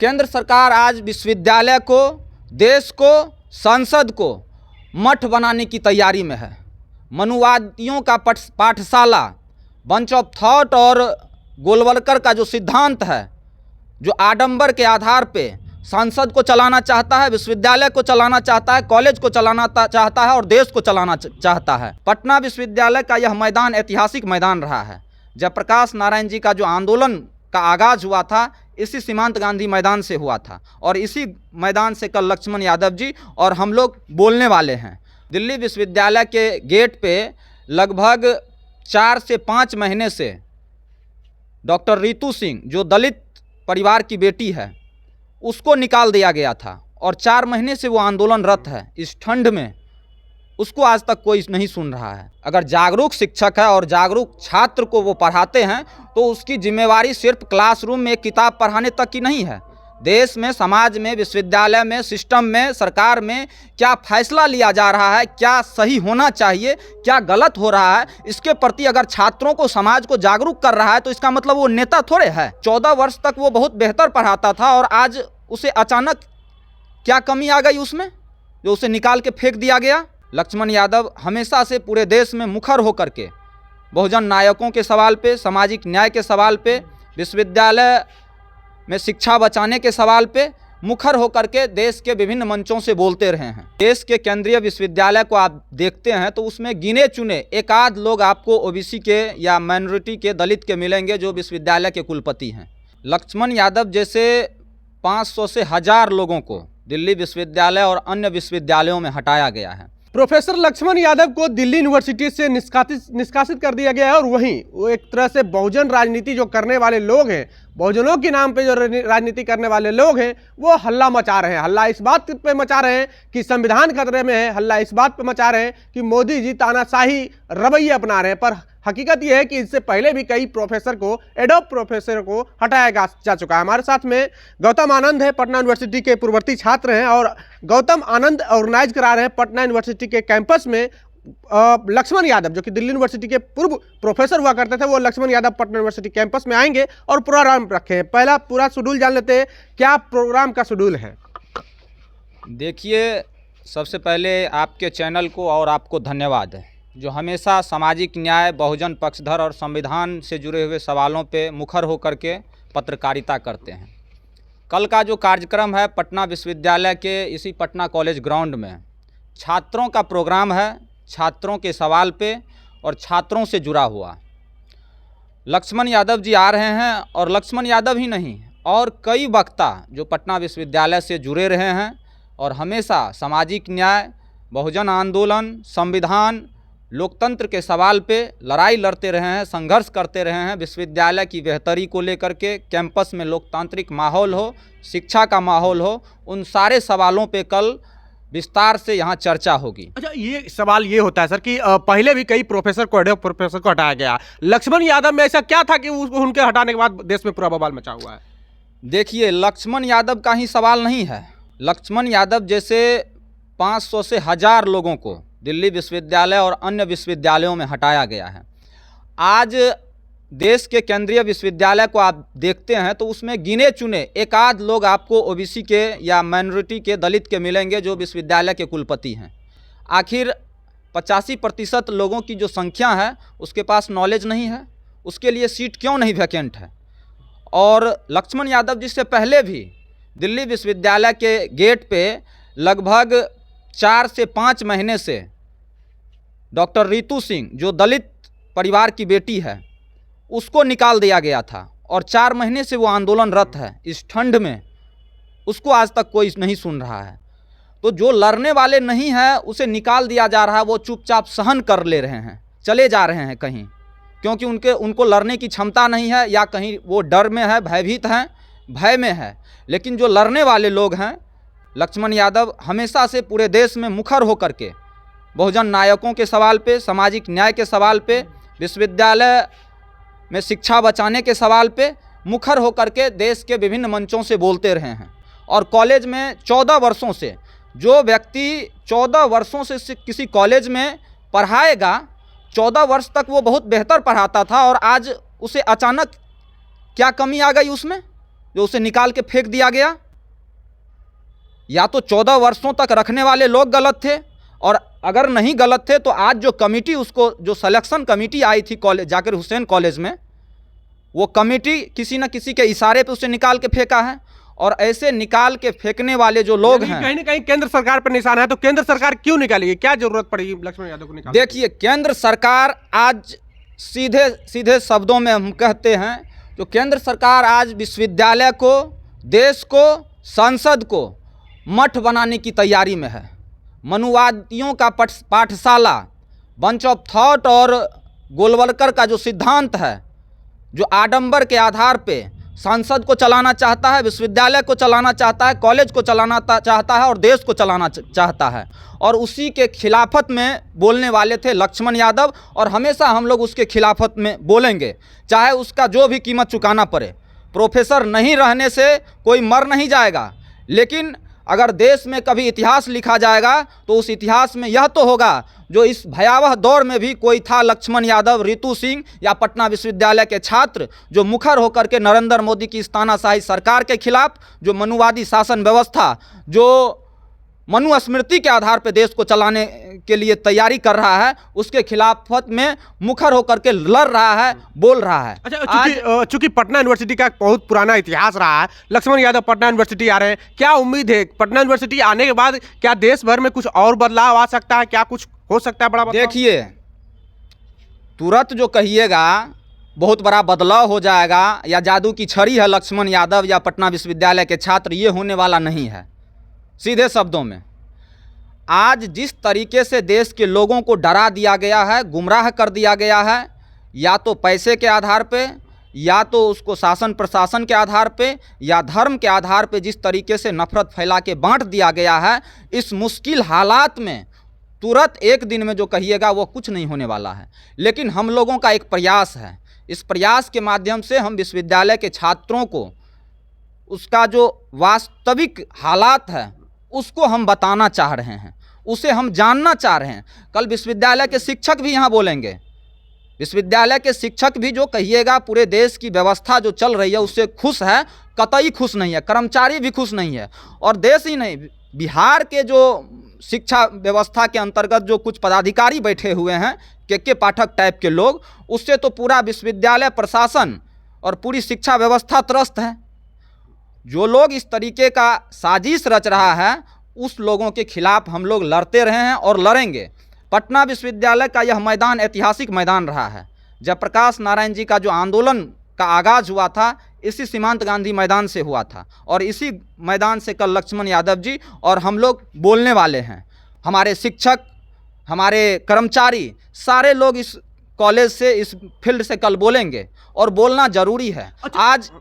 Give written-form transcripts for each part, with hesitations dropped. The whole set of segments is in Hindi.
केंद्र सरकार आज विश्वविद्यालय को, देश को, संसद को मठ बनाने की तैयारी में है। मनुवादियों का पाठशाला, बंच ऑफ थॉट और गोलवलकर का जो सिद्धांत है, जो आडंबर के आधार पे संसद को चलाना चाहता है, विश्वविद्यालय को चलाना चाहता है, कॉलेज को चलाना चाहता है और देश को चलाना चाहता है। पटना विश्वविद्यालय का यह मैदान ऐतिहासिक मैदान रहा है। जयप्रकाश नारायण जी का जो आंदोलन का आगाज हुआ था, इसी सीमांत गांधी मैदान से हुआ था और इसी मैदान से कल लक्ष्मण यादव जी और हम लोग बोलने वाले हैं। दिल्ली विश्वविद्यालय के गेट पे लगभग 4 से 5 महीने से डॉक्टर रितु सिंह, जो दलित परिवार की बेटी है, उसको निकाल दिया गया था और 4 महीने से वो आंदोलनरत है। इस ठंड में उसको आज तक कोई नहीं सुन रहा है। अगर जागरूक शिक्षक है और जागरूक छात्र को वो पढ़ाते हैं तो उसकी जिम्मेवारी सिर्फ क्लासरूम में एक किताब पढ़ाने तक की नहीं है। देश में, समाज में, विश्वविद्यालय में, सिस्टम में, सरकार में क्या फैसला लिया जा रहा है, क्या सही होना चाहिए, क्या गलत हो रहा है, इसके प्रति अगर छात्रों को, समाज को जागरूक कर रहा है तो इसका मतलब वो नेता थोड़े है। 14 वर्ष तक वो बहुत बेहतर पढ़ाता था और आज उसे अचानक क्या कमी आ गई उसमें, जो उसे निकाल के फेंक दिया गया। लक्ष्मण यादव हमेशा से पूरे देश में मुखर होकर के बहुजन नायकों के सवाल पे, सामाजिक न्याय के सवाल पे, विश्वविद्यालय में शिक्षा बचाने के सवाल पे मुखर होकर के देश के विभिन्न मंचों से बोलते रहे हैं। देश के केंद्रीय विश्वविद्यालय को आप देखते हैं तो उसमें गिने चुने एक आध लोग आपको ओबीसी के या माइनॉरिटी के, दलित के मिलेंगे जो विश्वविद्यालय के कुलपति हैं। लक्ष्मण यादव जैसे 500 से 1000 लोगों को दिल्ली विश्वविद्यालय और अन्य विश्वविद्यालयों में हटाया गया है। प्रोफेसर लक्ष्मण यादव को दिल्ली यूनिवर्सिटी से निष्कासित कर दिया गया है और वहीं वो एक तरह से बहुजन राजनीति जो करने वाले लोग हैं, बहुजनों के नाम पे जो राजनीति करने वाले लोग हैं, वो हल्ला मचा रहे हैं। हल्ला इस बात पे मचा रहे हैं कि संविधान खतरे में है, हल्ला इस बात पे मचा रहे हैं कि मोदी जी तानाशाही रवैया अपना रहे हैं। पर हकीकत यह है कि इससे पहले भी कई प्रोफेसर को, एडोप प्रोफेसर को हटाया जा चुका है। हमारे साथ में गौतम आनंद है, पटना यूनिवर्सिटी के पूर्ववर्ती छात्र हैं और गौतम आनंद ऑर्गेनाइज करा रहे हैं पटना यूनिवर्सिटी के कैंपस में। लक्ष्मण यादव जो कि दिल्ली यूनिवर्सिटी के पूर्व प्रोफेसर हुआ करते थे, वो लक्ष्मण यादव पटना यूनिवर्सिटी कैंपस में आएंगे और प्रोग्राम रखे हैं। पहला पूरा शेड्यूल जान लेते हैं, क्या प्रोग्राम का शेड्यूल है? देखिए, सबसे पहले आपके चैनल को और आपको धन्यवाद है, जो हमेशा सामाजिक न्याय, बहुजन पक्षधर और संविधान से जुड़े हुए सवालों पे मुखर होकर के पत्रकारिता करते हैं। कल का जो कार्यक्रम है पटना विश्वविद्यालय के इसी पटना कॉलेज ग्राउंड में छात्रों का प्रोग्राम है, छात्रों के सवाल पे और छात्रों से जुड़ा हुआ। लक्ष्मण यादव जी आ रहे हैं और लक्ष्मण यादव ही नहीं और कई वक्ता जो पटना विश्वविद्यालय से जुड़े रहे हैं और हमेशा सामाजिक न्याय, बहुजन आंदोलन, संविधान, लोकतंत्र के सवाल पे लड़ाई लड़ते रहे हैं, संघर्ष करते रहे हैं। विश्वविद्यालय की बेहतरी को लेकर के, कैंपस में लोकतांत्रिक माहौल हो, शिक्षा का माहौल हो, उन सारे सवालों पे कल विस्तार से यहाँ चर्चा होगी। अच्छा, ये सवाल ये होता है सर कि पहले भी कई प्रोफेसर को, एडोप प्रोफेसर को हटाया गया। लक्ष्मण यादव में ऐसा क्या था कि उनके हटाने के बाद देश में पूरा बवाल मचा हुआ है? देखिए, लक्ष्मण यादव का ही सवाल नहीं है। लक्ष्मण यादव जैसे 500 से 1000 लोगों को दिल्ली विश्वविद्यालय और अन्य विश्वविद्यालयों में हटाया गया है। आज देश के केंद्रीय विश्वविद्यालय को आप देखते हैं तो उसमें गिने चुने एक आध लोग आपको ओबीसी के या माइनॉरिटी के, दलित के मिलेंगे जो विश्वविद्यालय के कुलपति हैं। आखिर 85% लोगों की जो संख्या है उसके पास नॉलेज नहीं है, उसके लिए सीट क्यों नहीं वैकेंट है? और लक्ष्मण यादव जी से पहले भी दिल्ली विश्वविद्यालय के गेट पे लगभग 4 से 5 महीने से डॉक्टर रितु सिंह, जो दलित परिवार की बेटी है, उसको निकाल दिया गया था और 4 महीने से वो आंदोलनरत है। इस ठंड में उसको आज तक कोई नहीं सुन रहा है। तो जो लड़ने वाले नहीं हैं उसे निकाल दिया जा रहा है, वो चुपचाप सहन कर ले रहे हैं, चले जा रहे हैं कहीं, क्योंकि उनको लड़ने की क्षमता नहीं है या कहीं वो डर में है, भयभीत हैं, भय में है। लेकिन जो लड़ने वाले लोग हैं, लक्ष्मण यादव हमेशा से पूरे देश में मुखर होकर के बहुजन नायकों के सवाल पे, सामाजिक न्याय के सवाल पे, विश्वविद्यालय में शिक्षा बचाने के सवाल पे मुखर होकर के देश के विभिन्न मंचों से बोलते रहे हैं। और कॉलेज में 14 वर्षों से जो व्यक्ति 14 वर्षों से किसी कॉलेज में पढ़ाएगा, 14 वर्ष तक वो बहुत बेहतर पढ़ाता था और आज उसे अचानक क्या कमी आ गई उसमें, जो उसे निकाल के फेंक दिया गया? या तो 14 वर्षों तक रखने वाले लोग गलत थे, और अगर नहीं गलत थे तो आज जो कमेटी, उसको जो सिलेक्शन कमेटी आई थी कॉलेज, जाकिर हुसैन कॉलेज में, वो कमेटी किसी न किसी के इशारे पे उसे निकाल के फेंका है। और ऐसे निकाल के फेंकने वाले जो लोग हैं, कहीं ना कहीं केंद्र सरकार पर निशाना है। तो केंद्र सरकार क्यों निकालेगी? क्या जरूरत पड़ेगी लक्ष्मण यादव को निकालने? देखिए, केंद्र सरकार आज सीधे सीधे शब्दों में हम कहते हैं, तो केंद्र सरकार आज विश्वविद्यालय को, देश को, संसद को मठ बनाने की तैयारी में है। मनुवादियों का पाठशाला, बंच ऑफ थॉट और गोलवलकर का जो सिद्धांत है, जो आडंबर के आधार पे संसद को चलाना चाहता है, विश्वविद्यालय को चलाना चाहता है, कॉलेज को चलाना चाहता है और देश को चलाना चाहता है, और उसी के खिलाफत में बोलने वाले थे लक्ष्मण यादव। और हमेशा हम लोग उसके खिलाफत में बोलेंगे, चाहे उसका जो भी कीमत चुकाना पड़े। प्रोफेसर नहीं रहने से कोई मर नहीं जाएगा, लेकिन अगर देश में कभी इतिहास लिखा जाएगा तो उस इतिहास में यह तो होगा, जो इस भयावह दौर में भी कोई था, लक्ष्मण यादव, रितु सिंह या पटना विश्वविद्यालय के छात्र, जो मुखर होकर के नरेंद्र मोदी की इस तानाशाही सरकार के खिलाफ, जो मनुवादी शासन व्यवस्था, जो मनुस्मृति के आधार पर देश को चलाने के लिए तैयारी कर रहा है, उसके खिलाफत में मुखर होकर के लड़ रहा है, बोल रहा है। अच्छा, चूंकि पटना यूनिवर्सिटी का बहुत पुराना इतिहास रहा है, लक्ष्मण यादव पटना यूनिवर्सिटी आ रहे हैं, क्या उम्मीद है पटना यूनिवर्सिटी आने के बाद क्या देश भर में कुछ और बदलाव आ सकता है? क्या कुछ हो सकता है बड़ा बदलाव? देखिए, तुरंत जो कहिएगा बहुत बड़ा बदलाव हो जाएगा या जादू की छड़ी है लक्ष्मण यादव या पटना विश्वविद्यालय के छात्र, ये होने वाला नहीं है। सीधे शब्दों में, आज जिस तरीके से देश के लोगों को डरा दिया गया है, गुमराह कर दिया गया है, या तो पैसे के आधार पे, या तो उसको शासन प्रशासन के आधार पे, या धर्म के आधार पे जिस तरीके से नफरत फैला के बांट दिया गया है, इस मुश्किल हालात में तुरंत एक दिन में जो कहिएगा वो कुछ नहीं होने वाला है। लेकिन हम लोगों का एक प्रयास है, इस प्रयास के माध्यम से हम विश्वविद्यालय के छात्रों को उसका जो वास्तविक हालात है उसको हम बताना चाह रहे हैं, उसे हम जानना चाह रहे हैं। कल विश्वविद्यालय के शिक्षक भी यहाँ बोलेंगे, विश्वविद्यालय के शिक्षक भी जो कहिएगा पूरे देश की व्यवस्था जो चल रही है उससे खुश है, कतई खुश नहीं है, कर्मचारी भी खुश नहीं है। और देश ही नहीं, बिहार के जो शिक्षा व्यवस्था के अंतर्गत जो कुछ पदाधिकारी बैठे हुए हैं, के पाठक टाइप के लोग, उससे तो पूरा विश्वविद्यालय प्रशासन और पूरी शिक्षा व्यवस्था त्रस्त है। जो लोग इस तरीके का साजिश रच रहा है, उस लोगों के खिलाफ हम लोग लड़ते रहे हैं और लड़ेंगे। पटना विश्वविद्यालय का यह मैदान ऐतिहासिक मैदान रहा है। जयप्रकाश नारायण जी का जो आंदोलन का आगाज़ हुआ था, इसी सीमांत गांधी मैदान से हुआ था, और इसी मैदान से कल लक्ष्मण यादव जी और हम लोग बोलने वाले हैं। हमारे शिक्षक, हमारे कर्मचारी, सारे लोग इस कॉलेज से, इस फील्ड से कल बोलेंगे, और बोलना ज़रूरी है।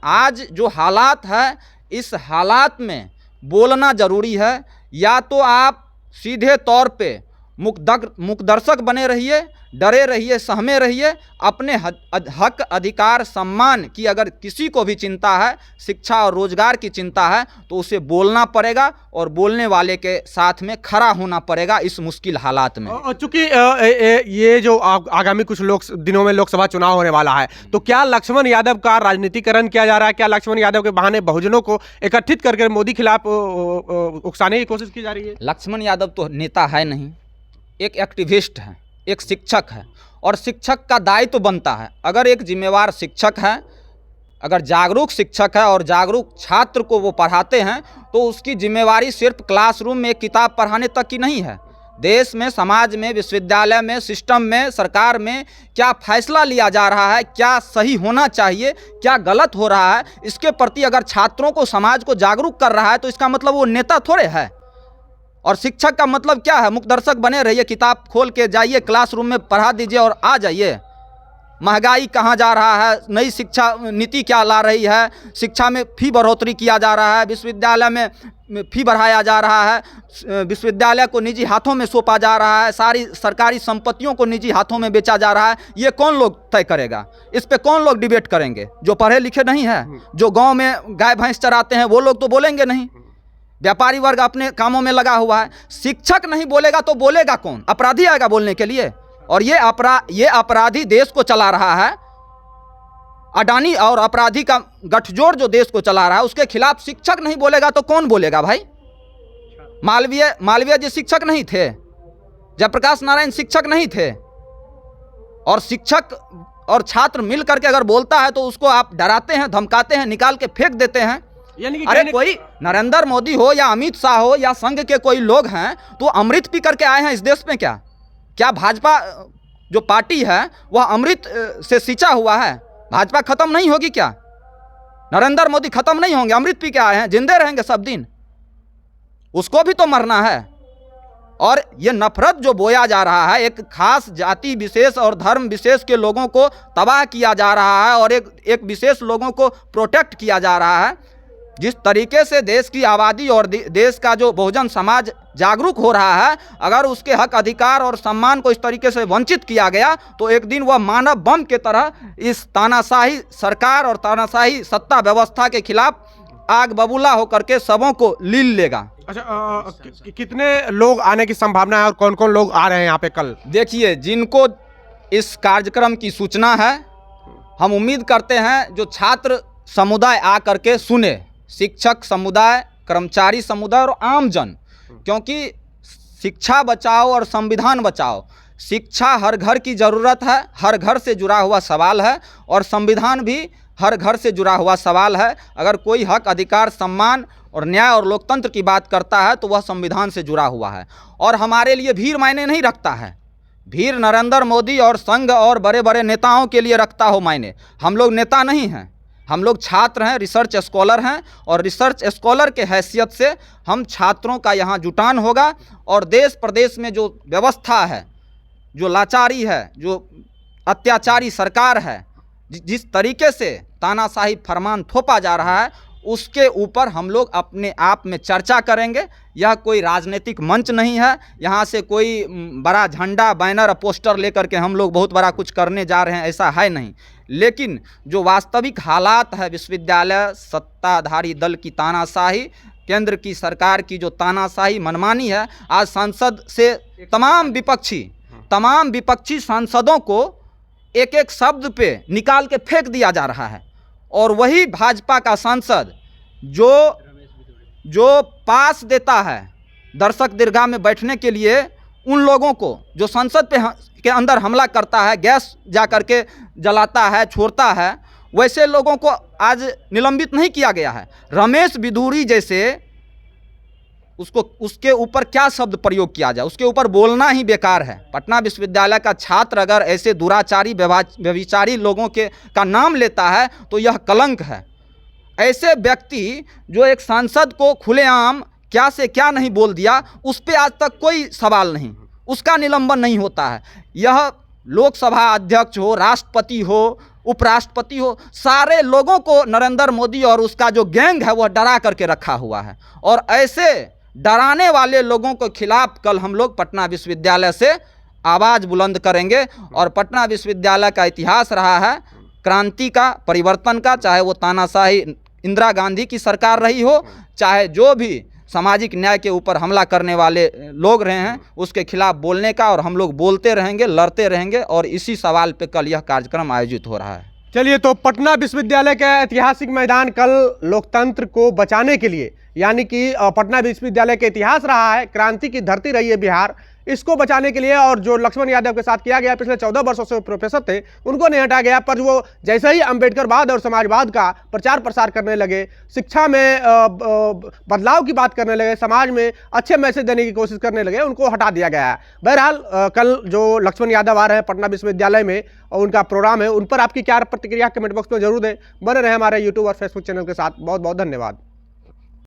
आज जो हालात है, इस हालात में बोलना ज़रूरी है। या तो आप सीधे तौर पे मुकदर्शक बने रहिए, डरे रहिए, सहमे रहिए। अपने हक, अधिकार, सम्मान की अगर किसी को भी चिंता है, शिक्षा और रोजगार की चिंता है, तो उसे बोलना पड़ेगा और बोलने वाले के साथ में खड़ा होना पड़ेगा इस मुश्किल हालात में। चूंकि ये जो आगामी कुछ दिनों में लोकसभा चुनाव होने वाला है, तो क्या लक्ष्मण यादव का राजनीतिकरण किया जा रहा है? क्या लक्ष्मण यादव के बहाने बहुजनों को एकत्रित करके मोदी खिलाफ उकसाने की कोशिश की जा रही है? लक्ष्मण यादव तो नेता है नहीं, एक एक्टिविस्ट है, एक शिक्षक है, और शिक्षक का दायित्व बनता है, अगर एक जिम्मेवार शिक्षक है, अगर जागरूक शिक्षक है और जागरूक छात्र को वो पढ़ाते हैं, तो उसकी जिम्मेवारी सिर्फ क्लासरूम में किताब पढ़ाने तक की नहीं है। देश में, समाज में, विश्वविद्यालय में, सिस्टम में, सरकार में क्या फैसला लिया जा रहा है, क्या सही होना चाहिए, क्या गलत हो रहा है, इसके प्रति अगर छात्रों को, समाज को जागरूक कर रहा है, तो इसका मतलब वो नेता थोड़े है। और शिक्षक का मतलब क्या है? मुकदर्शक बने रहिए, किताब खोल के जाइए, क्लासरूम में पढ़ा दीजिए और आ जाइए। महंगाई कहाँ जा रहा है, नई शिक्षा नीति क्या ला रही है, शिक्षा में फ़ी बढ़ोतरी किया जा रहा है, विश्वविद्यालय में फ़ी बढ़ाया जा रहा है, विश्वविद्यालय को निजी हाथों में सौंपा जा रहा है, सारी सरकारी संपत्तियों को निजी हाथों में बेचा जा रहा है। ये कौन लोग तय करेगा? इस पे कौन लोग डिबेट करेंगे? जो पढ़े लिखे नहीं है, जो गाँव में गाय भैंस चराते हैं, वो लोग तो बोलेंगे नहीं। व्यापारी वर्ग अपने कामों में लगा हुआ है। शिक्षक नहीं बोलेगा तो बोलेगा कौन? अपराधी आएगा बोलने के लिए? और ये अपराधी देश को चला रहा है। अडानी और अपराधी का गठजोड़ जो देश को चला रहा है, उसके खिलाफ शिक्षक नहीं बोलेगा तो कौन बोलेगा भाई? मालवीय जी शिक्षक नहीं थे? जयप्रकाश नारायण शिक्षक नहीं थे? और शिक्षक और छात्र मिल करके अगर बोलता है तो उसको आप डराते हैं, धमकाते हैं, निकाल के फेंक देते हैं। यानी कि अरे कोई नरेंद्र मोदी हो या अमित शाह हो या संघ के कोई लोग हैं तो अमृत पी करके आए हैं इस देश में क्या? क्या भाजपा जो पार्टी है वह अमृत से सिंचा हुआ है? भाजपा खत्म नहीं होगी क्या? नरेंद्र मोदी खत्म नहीं होंगे? अमृत पी के आए हैं, जिंदे रहेंगे सब दिन, उसको भी तो मरना है। और ये नफरत जो बोया जा रहा है, एक खास जाति विशेष और धर्म विशेष के लोगों को तबाह किया जा रहा है और एक विशेष लोगों को प्रोटेक्ट किया जा रहा है। जिस तरीके से देश की आबादी और देश का जो बहुजन समाज जागरूक हो रहा है, अगर उसके हक अधिकार और सम्मान को इस तरीके से वंचित किया गया तो एक दिन वह मानव बम के तरह इस तानाशाही सरकार और तानाशाही सत्ता व्यवस्था के खिलाफ आग बबूला होकर के सबों को लील लेगा। अच्छा, कितने लोग आने की संभावना है और कौन कौन लोग आ रहे हैं यहाँ पे कल? देखिए, जिनको इस कार्यक्रम की सूचना है, हम उम्मीद करते हैं जो छात्र समुदाय आ करके सुने, शिक्षक समुदाय, कर्मचारी समुदाय और आम जन, क्योंकि शिक्षा बचाओ और संविधान बचाओ। शिक्षा हर घर की ज़रूरत है, हर घर से जुड़ा हुआ सवाल है, और संविधान भी हर घर से जुड़ा हुआ सवाल है। अगर कोई हक अधिकार सम्मान और न्याय और लोकतंत्र की बात करता है तो वह संविधान से जुड़ा हुआ है। और हमारे लिए भीड़ मायने नहीं रखता है, भीड़ नरेंद्र मोदी और संघ और बड़े बड़े नेताओं के लिए रखता हो मायने। हम लोग नेता नहीं हैं, हम लोग छात्र हैं, रिसर्च स्कॉलर हैं, और रिसर्च स्कॉलर के हैसियत से हम छात्रों का यहाँ जुटान होगा। और देश प्रदेश में जो व्यवस्था है, जो लाचारी है, जो अत्याचारी सरकार है, जिस तरीके से तानाशाही फरमान थोपा जा रहा है, उसके ऊपर हम लोग अपने आप में चर्चा करेंगे। यह कोई राजनीतिक मंच नहीं है, यहाँ से कोई बड़ा झंडा बैनर पोस्टर लेकर के हम लोग बहुत बड़ा कुछ करने जा रहे हैं, ऐसा है नहीं। लेकिन जो वास्तविक हालात है, विश्वविद्यालय सत्ताधारी दल की तानाशाही, केंद्र की सरकार की जो तानाशाही मनमानी है, आज संसद से तमाम विपक्षी सांसदों को एक एक शब्द पे निकाल के फेंक दिया जा रहा है। और वही भाजपा का सांसद जो पास देता है दर्शक दीर्घा में बैठने के लिए उन लोगों को, जो संसद के अंदर हमला करता है, गैस जा कर के जलाता है, छोड़ता है, वैसे लोगों को आज निलंबित नहीं किया गया है। रमेश बिधूरी जैसे, उसके ऊपर क्या शब्द प्रयोग किया जाए, उसके ऊपर बोलना ही बेकार है। पटना विश्वविद्यालय का छात्र अगर ऐसे दुराचारी व्यभिचारी लोगों का नाम लेता है तो यह कलंक है। ऐसे व्यक्ति जो एक सांसद को खुलेआम क्या से क्या नहीं बोल दिया, उस पर आज तक कोई सवाल नहीं, उसका निलंबन नहीं होता है। यह लोकसभा अध्यक्ष हो, राष्ट्रपति हो, उपराष्ट्रपति हो, सारे लोगों को नरेंद्र मोदी और उसका जो गैंग है वह डरा करके रखा हुआ है। और ऐसे डराने वाले लोगों के खिलाफ कल हम लोग पटना विश्वविद्यालय से आवाज़ बुलंद करेंगे। और पटना विश्वविद्यालय का इतिहास रहा है क्रांति का, परिवर्तन का, चाहे वो तानाशाही इंदिरा गांधी की सरकार रही हो, चाहे जो भी सामाजिक न्याय के ऊपर हमला करने वाले लोग रहे हैं, उसके खिलाफ बोलने का। और हम लोग बोलते रहेंगे, लड़ते रहेंगे, और इसी सवाल पे कल यह कार्यक्रम आयोजित हो रहा है। चलिए, तो पटना विश्वविद्यालय का ऐतिहासिक मैदान कल लोकतंत्र को बचाने के लिए, यानी कि पटना विश्वविद्यालय का इतिहास रहा है, क्रांति की धरती रही है बिहार, इसको बचाने के लिए, और जो लक्ष्मण यादव के साथ किया गया, पिछले 14 वर्षों से वो प्रोफेसर थे, उनको नहीं हटाया गया। पर वो जैसे ही अम्बेडकरवाद और समाजवाद का प्रचार प्रसार करने लगे, शिक्षा में बदलाव की बात करने लगे, समाज में अच्छे मैसेज देने की कोशिश करने लगे, उनको हटा दिया गया है। बहरहाल कल जो लक्ष्मण यादव आ रहे हैं पटना विश्वविद्यालय में और उनका प्रोग्राम है, उन पर आपकी क्या प्रतिक्रिया कमेंट बॉक्स में जरूर दें। बने रहे हमारे यूट्यूब और फेसबुक चैनल के साथ। बहुत बहुत धन्यवाद।